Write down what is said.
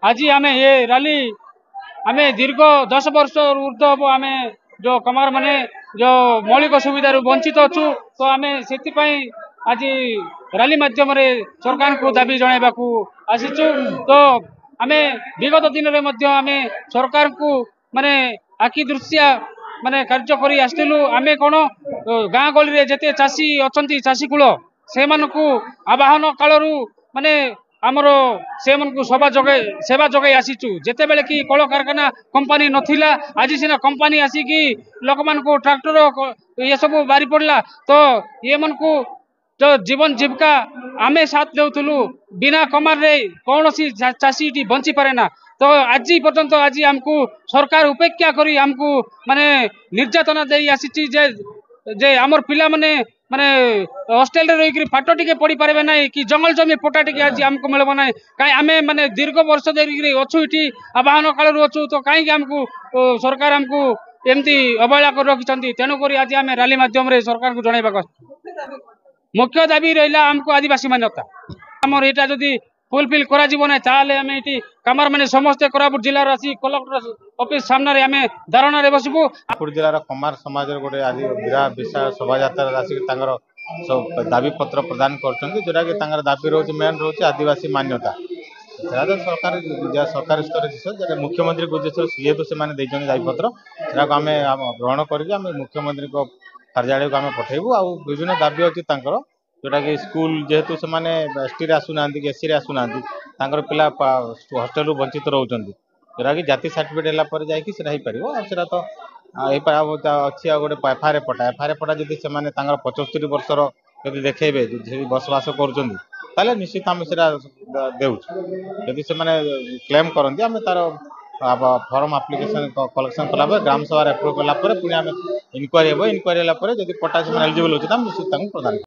आज आम ये रैली आम दीर्घ 10 वर्ष ऊर्ध हम आम जो कमार माने जो मौलिक सुविधा वंचित अच्छु तो आम से आज रैली माध्यम सरकार को दाबी जनवा आसीचु। तो आम विगत दिन में आम सरकार को माने आखि दृश्या माने कार्य करी आसलु। आम कौन गाँ गली जिते चाषी अच्छा चाषी कूल से आवाहन कालू माने आमर से सेवा जगै आसीचु। जेते बेले कि कल कारखाना कंपानी नथिला आज सीना कंपानी आसिकी लोक मान को ट्रैक्टर ये सब बारी पड़ला तो ये मन को जो जीवन जीविका आमे साथ देउथलु बिना कमार रे कौन सी चाषी बंची पारे ना। तो आज पर्यंत आज हमको सरकार उपेक्षा करी हमको माने निर्यातना दे आसी जे आमर पिला माने माने हॉस्टेल रे रही पाठ टिके पढ़ी पारे ना कि जंगल जमी पटा टिके आज हमको मिलबो ना। कहीं आमे माने दीर्घ वर्ष धरिक अच्छु इटी आवाहन काल अच्छु तो कहीं हमको सरकार हमको एमती अवहेला कर रखिछंती। तेणुक आज आम रैली माध्यम सरकार को जनइबा मुख्य दाबी रहा आमको आदिवासी मान्यता आमर यहाँ जदि फुलफिल करा ना ताले आम ये कमार मैंने समस्ते कोरापुट जिलार आसी कलेक्टर ऑफिस सामने आम धारणा बसबू। कोरापुट जिलार कमार समाज गोटे आज विराट विशाल शोभा आसिक सब दाबी पत्र प्रदान कर दाबी रोच मेन रोच आदिवासी मान्यता तो सरकार सरकारी स्तर मुख्यमंत्री को जेहेतु से दाबी पत्र आम ग्रहण करके मुख्यमंत्री कार्यालय को आम पठेबू। आ विभिन्न दाबी अच्छी जोटा कि स्कूल जेहेतु से एस टी आसुना कि एस सी आसुना पिला हॉस्टेल वंचित रोचे जोटा कि जाति सर्टिफिकेट है जापर तो अच्छी गोटे एफआईआर पटा जब से 75 वर्षर जब देखेबे बसवास कर निश्चित आम से देदी से क्लेम करती आम तार फॉर्म एप्लिकेशन कलेक्शन कला ग्राम सभा एप्रूव कला पुणी आम इनक्वारी इनक्वारी जब पटा से एलिजिबल होती निश्चित प्रदान।